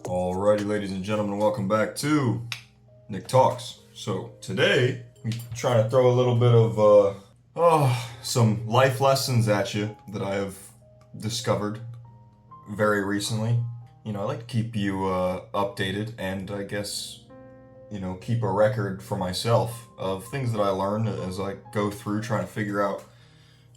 Alrighty, ladies and gentlemen, welcome back to Nick Talks. So today, I'm trying to throw a little bit of some life lessons at you that I have discovered very recently. I like to keep you updated and I guess, keep a record for myself of things that I learn as I go through trying to figure out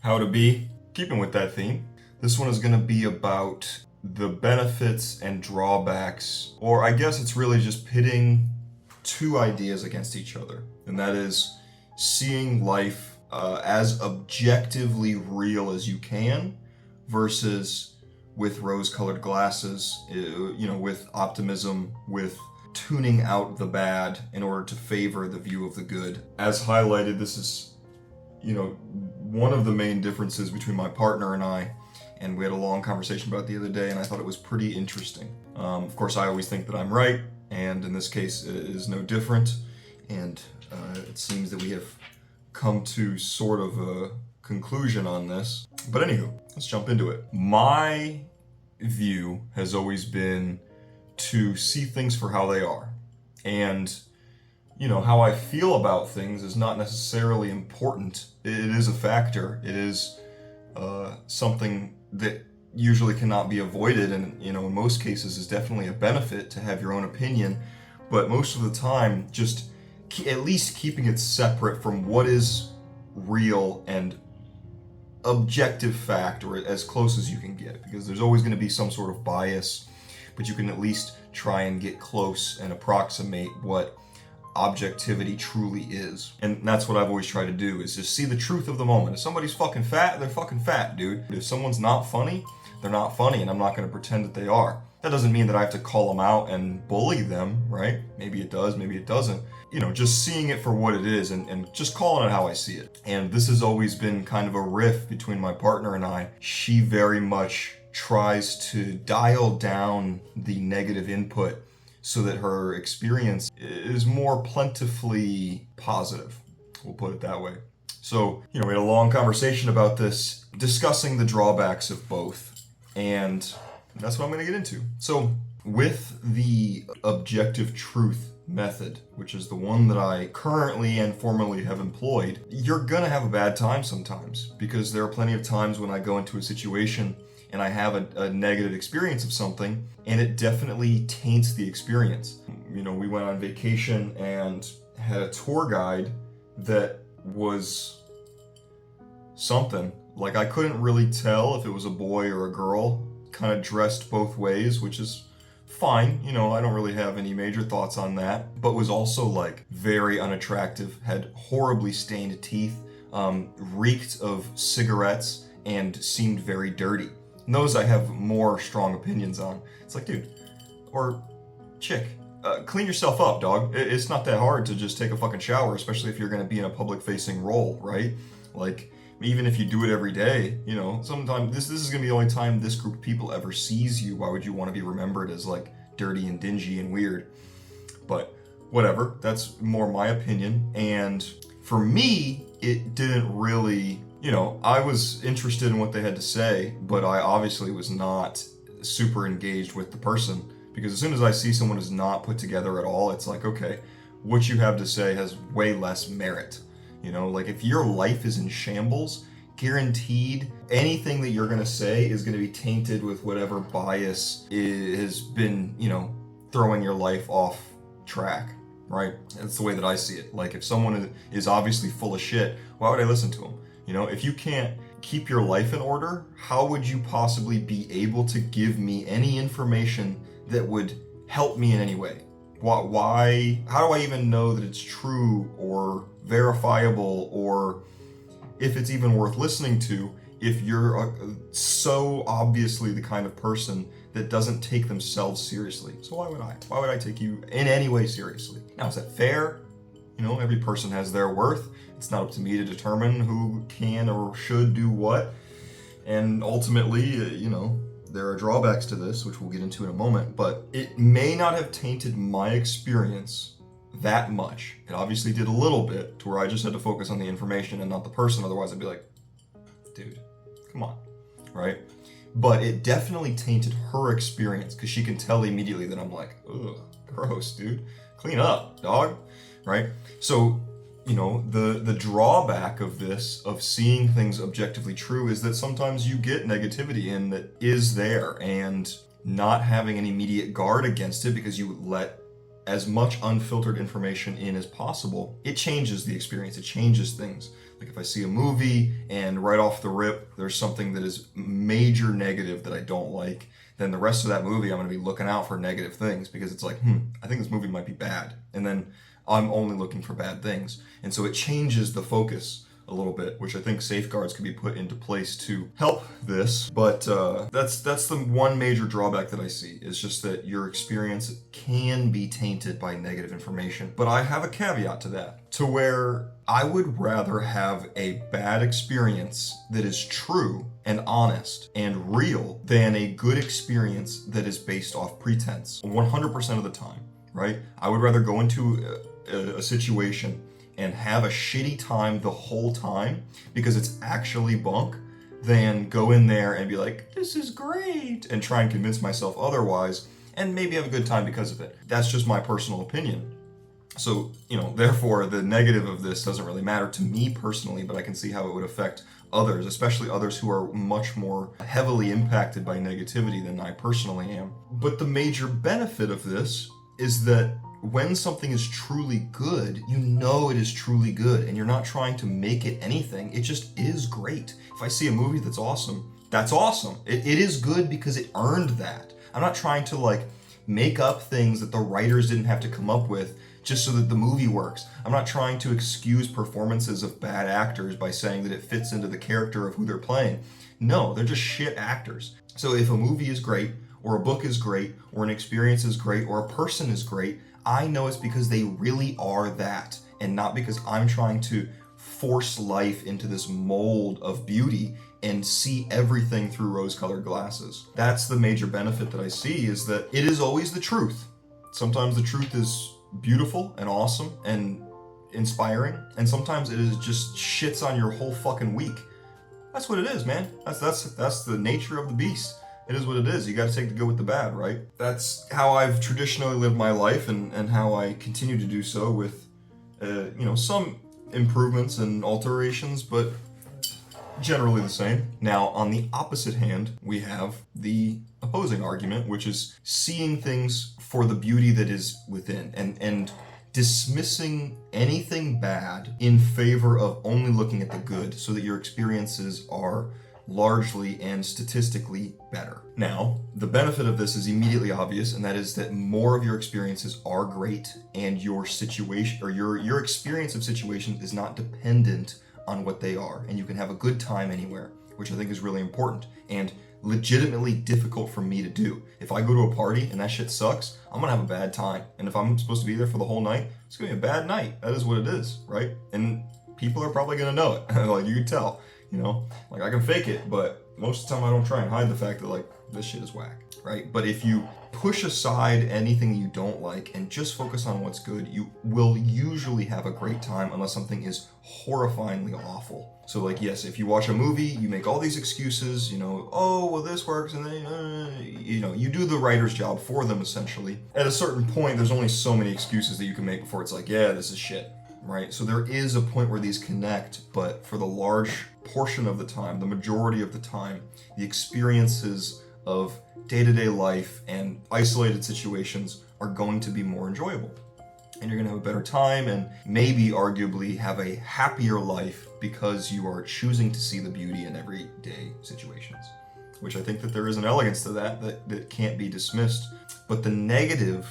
how to be. Keeping with that theme, this one is going to be about the benefits and drawbacks, or I guess it's really just pitting two ideas against each other, and that is seeing life as objectively real as you can versus with rose-colored glasses, with optimism, with tuning out the bad in order to favor the view of the good. As highlighted, this is, one of the main differences between my partner and I, and we had a long conversation about it the other day, and I thought it was pretty interesting. Of course, I always think that I'm right, and in this case, it is no different, and it seems that we have come to sort of a conclusion on this. But anywho, let's jump into it. My view has always been to see things for how they are, and how I feel about things is not necessarily important. It is a factor. It is something that usually cannot be avoided, and in most cases is definitely a benefit to have your own opinion, but most of the time just at least keeping it separate from what is real and objective fact, or as close as you can get, because there's always going to be some sort of bias, but you can at least try and get close and approximate what objectivity truly is. And that's what I've always tried to do, is just see the truth of the moment. If somebody's fucking fat, they're fucking fat, dude. If someone's not funny, they're not funny, and I'm not going to pretend that they are. That doesn't mean that I have to call them out and bully them, right? Maybe it does, maybe it doesn't. Just seeing it for what it is and just calling it how I see it. And this has always been kind of a rift between my partner and I. She very much tries to dial down the negative input so that her experience is more plentifully positive. We'll put it that way. So, we had a long conversation about this, discussing the drawbacks of both, and that's what I'm going to get into. So, with the objective truth method, which is the one that I currently and formerly have employed, you're going to have a bad time sometimes, because there are plenty of times when I go into a situation and I have a negative experience of something, and it definitely taints the experience. We went on vacation and had a tour guide that was something. Like, I couldn't really tell if it was a boy or a girl, kind of dressed both ways, which is fine. I don't really have any major thoughts on that, but was also like very unattractive, had horribly stained teeth, reeked of cigarettes, and seemed very dirty. And those I have more strong opinions on. It's like, dude, or chick, clean yourself up, dog. It's not that hard to just take a fucking shower, especially if you're going to be in a public-facing role, right? Like, even if you do it every day, sometimes this is going to be the only time this group of people ever sees you. Why would you want to be remembered as, like, dirty and dingy and weird? But whatever, that's more my opinion. And for me, it didn't really... I was interested in what they had to say, but I obviously was not super engaged with the person, because as soon as I see someone who's not put together at all, it's like, okay, what you have to say has way less merit. Like, if your life is in shambles, guaranteed anything that you're going to say is going to be tainted with whatever bias has been, throwing your life off track, right? That's the way that I see it. Like, if someone is obviously full of shit, why would I listen to them? If you can't keep your life in order, how would you possibly be able to give me any information that would help me in any way? Why? How do I even know that it's true or verifiable, or if it's even worth listening to, if you're so obviously the kind of person that doesn't take themselves seriously? So why would I? Why would I take you in any way seriously? Now, is that fair? Every person has their worth. It's not up to me to determine who can or should do what. And ultimately, there are drawbacks to this, which we'll get into in a moment, but it may not have tainted my experience that much. It obviously did a little bit, to where I just had to focus on the information and not the person. Otherwise, I'd be like, dude, come on, right? but it definitely tainted her experience because she can tell immediately that I'm like, ugh, gross, dude. Clean up, dog. Right? So, you know, the drawback of this, of seeing things objectively true, is that sometimes you get negativity in that is there, and not having an immediate guard against it because you let as much unfiltered information in as possible, it changes the experience, it changes things. Like if I see a movie and right off the rip there's something that is major negative that I don't like, then the rest of that movie I'm going to be looking out for negative things because it's like, I think this movie might be bad. And then I'm only looking for bad things. And so it changes the focus a little bit, which I think safeguards can be put into place to help this. But that's the one major drawback that I see, is just that your experience can be tainted by negative information. But I have a caveat to that, to where I would rather have a bad experience that is true and honest and real than a good experience that is based off pretense 100% of the time, right? I would rather go into a situation and have a shitty time the whole time because it's actually bunk than go in there and be like, this is great, and try and convince myself otherwise and maybe have a good time because of it. That's just my personal opinion. So, you know, therefore the negative of this doesn't really matter to me personally, but I can see how it would affect others, especially others who are much more heavily impacted by negativity than I personally am. But the major benefit of this is that when something is truly good, you know it is truly good, and you're not trying to make it anything. It just is great. If I see a movie that's awesome, that's awesome. It is good because it earned that. I'm not trying to like make up things that the writers didn't have to come up with just so that the movie works. I'm not trying to excuse performances of bad actors by saying that it fits into the character of who they're playing. No, they're just shit actors. So if a movie is great, or a book is great, or an experience is great, or a person is great, I know it's because they really are that, and not because I'm trying to force life into this mold of beauty and see everything through rose-colored glasses. That's the major benefit that I see, is that it is always the truth. Sometimes the truth is beautiful and awesome and inspiring, and sometimes it is just shits on your whole fucking week. That's what it is, man. That's the nature of the beast. It is what it is. You got to take the good with the bad, right? That's how I've traditionally lived my life, and how I continue to do so with, some improvements and alterations, but generally the same. Now, on the opposite hand, we have the opposing argument, which is seeing things for the beauty that is within, and dismissing anything bad in favor of only looking at the good, so that your experiences are largely and statistically better. Now, the benefit of this is immediately obvious, and that is that more of your experiences are great, and your situation, or your experience of situations, is not dependent on what they are, and you can have a good time anywhere, which I think is really important and legitimately difficult for me to do. If I go to a party and that shit sucks, I'm gonna have a bad time, and if I'm supposed to be there for the whole night, it's gonna be a bad night. That is what it is, right? And people are probably gonna know it. Like, you can tell. Like, I can fake it, but most of the time I don't try and hide the fact that, like, this shit is whack, right? But if you push aside anything you don't like and just focus on what's good, you will usually have a great time, unless something is horrifyingly awful. So, like, yes, if you watch a movie, you make all these excuses, oh, well, this works, and then, you do the writer's job for them, essentially. At a certain point, there's only so many excuses that you can make before it's like, yeah, this is shit. Right? So there is a point where these connect, but for the large portion of the time, the majority of the time, the experiences of day-to-day life and isolated situations are going to be more enjoyable. And you're going to have a better time, and maybe arguably have a happier life because you are choosing to see the beauty in everyday situations. Which I think that there is an elegance to that can't be dismissed. But the negative,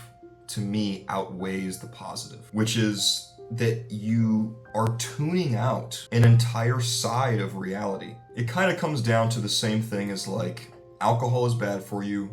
to me, outweighs the positive, which is that you are tuning out an entire side of reality. It kind of comes down to the same thing as, like, alcohol is bad for you,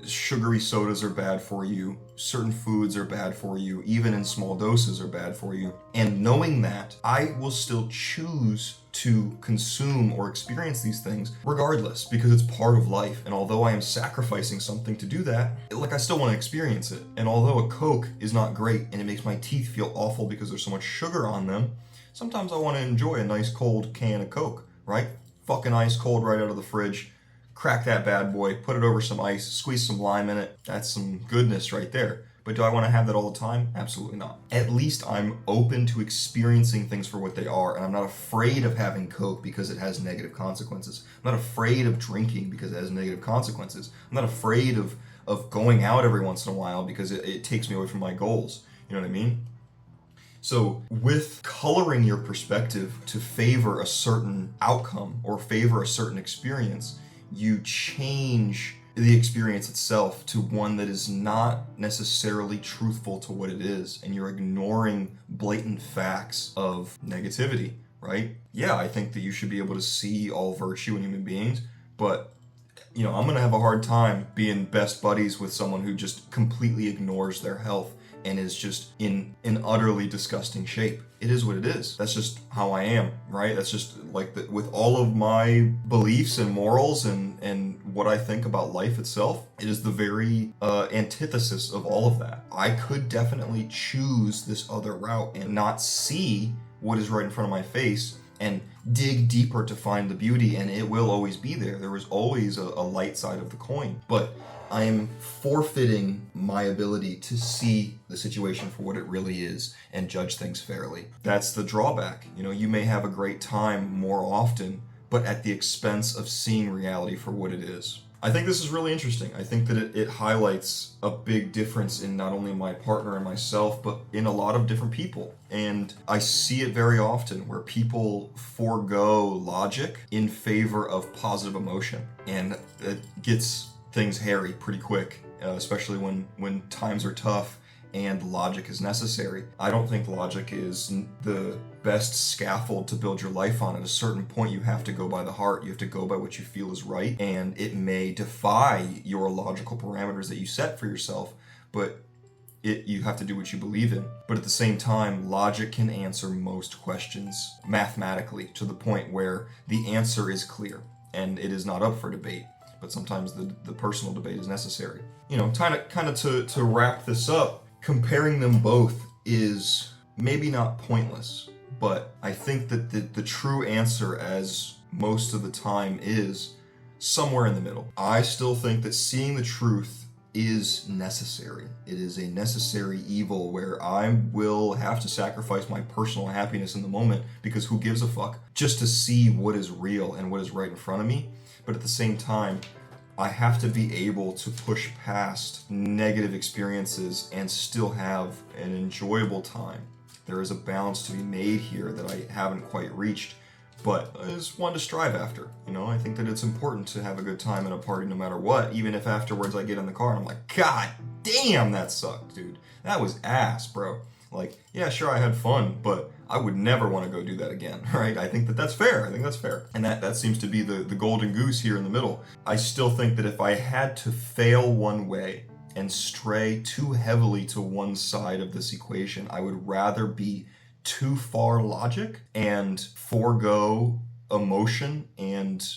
sugary sodas are bad for you, certain foods are bad for you, even in small doses are bad for you. And knowing that, I will still choose to consume or experience these things regardless, because it's part of life. And although I am sacrificing something to do that, I still want to experience it. And although a Coke is not great and it makes my teeth feel awful because there's so much sugar on them, sometimes I want to enjoy a nice cold can of Coke, right? Fucking ice cold right out of the fridge. crack that bad boy, put it over some ice, squeeze some lime in it. That's some goodness right there. But do I want to have that all the time? Absolutely not. At least I'm open to experiencing things for what they are, and I'm not afraid of having Coke because it has negative consequences. I'm not afraid of drinking because it has negative consequences. I'm not afraid of going out every once in a while because it takes me away from my goals. You know what I mean? So with coloring your perspective to favor a certain outcome or favor a certain experience, you change the experience itself to one that is not necessarily truthful to what it is, and you're ignoring blatant facts of negativity, right? Yeah, I think that you should be able to see all virtue in human beings, but I'm gonna have a hard time being best buddies with someone who just completely ignores their health and is just in an utterly disgusting shape. It is what it is. That's just how I am, right? That's just like with all of my beliefs and morals and what I think about life itself, it is the very antithesis of all of that. I could definitely choose this other route and not see what is right in front of my face and dig deeper to find the beauty, and it will always be there. There is always a light side of the coin. But I am forfeiting my ability to see the situation for what it really is and judge things fairly. That's the drawback. You may have a great time more often, but at the expense of seeing reality for what it is. I think this is really interesting. I think that it highlights a big difference in not only my partner and myself, but in a lot of different people. And I see it very often where people forego logic in favor of positive emotion. And it gets things hairy pretty quick, especially when times are tough and logic is necessary. I don't think logic is the best scaffold to build your life on. At a certain point, you have to go by the heart. You have to go by what you feel is right, and it may defy your logical parameters that you set for yourself, but you have to do what you believe in. But at the same time, logic can answer most questions mathematically to the point where the answer is clear and it is not up for debate. But sometimes the personal debate is necessary. Kind of to wrap this up, comparing them both is maybe not pointless, but I think that the true answer, as most of the time, is somewhere in the middle. I still think that seeing the truth is necessary. It is a necessary evil where I will have to sacrifice my personal happiness in the moment, because who gives a fuck, just to see what is real and what is right in front of me. But at the same time, I have to be able to push past negative experiences and still have an enjoyable time. There is a balance to be made here that I haven't quite reached, but is one to strive after. I think that it's important to have a good time at a party no matter what, even if afterwards I get in the car and I'm like, God damn, that sucked, dude. That was ass, bro. Like, yeah, sure, I had fun, but I would never want to go do that again, right? I think that that's fair. I think that's fair. And that seems to be the golden goose here in the middle. I still think that if I had to fail one way and stray too heavily to one side of this equation, I would rather be too far logic and forego emotion and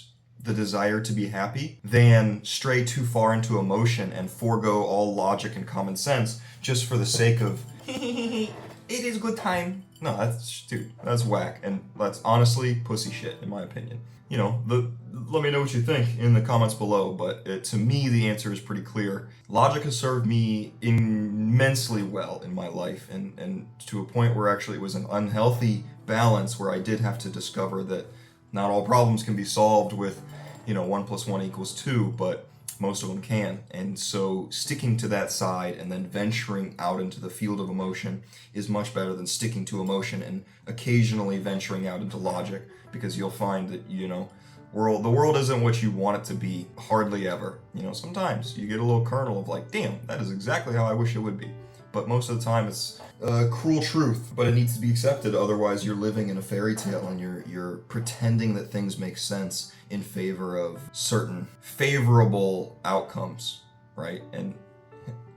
the desire to be happy than stray too far into emotion and forego all logic and common sense just for the sake of it is good time. No, that's whack, and that's honestly pussy shit in my opinion. Let me know what you think in the comments below, but to me the answer is pretty clear. Logic has served me immensely well in my life, and to a point where actually it was an unhealthy balance where I did have to discover that not all problems can be solved with 1 + 1 = 2, but most of them can. And so sticking to that side and then venturing out into the field of emotion is much better than sticking to emotion and occasionally venturing out into logic, because you'll find that the world isn't what you want it to be, hardly ever. Sometimes you get a little kernel of like, damn, that is exactly how I wish it would be. But most of the time it's a cruel truth, but it needs to be accepted. Otherwise you're living in a fairy tale and you're pretending that things make sense in favor of certain favorable outcomes, right? And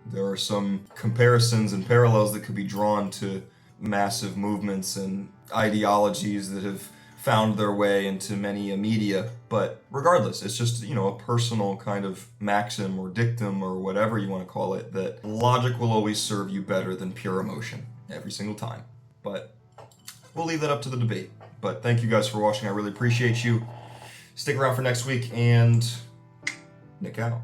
there are some comparisons and parallels that could be drawn to massive movements and ideologies that have found their way into many media, but regardless, it's just a personal kind of maxim or dictum or whatever you want to call it, that logic will always serve you better than pure emotion every single time. But we'll leave that up to the debate. But thank you guys for watching. I really appreciate you. Stick around for next week, and Nick out.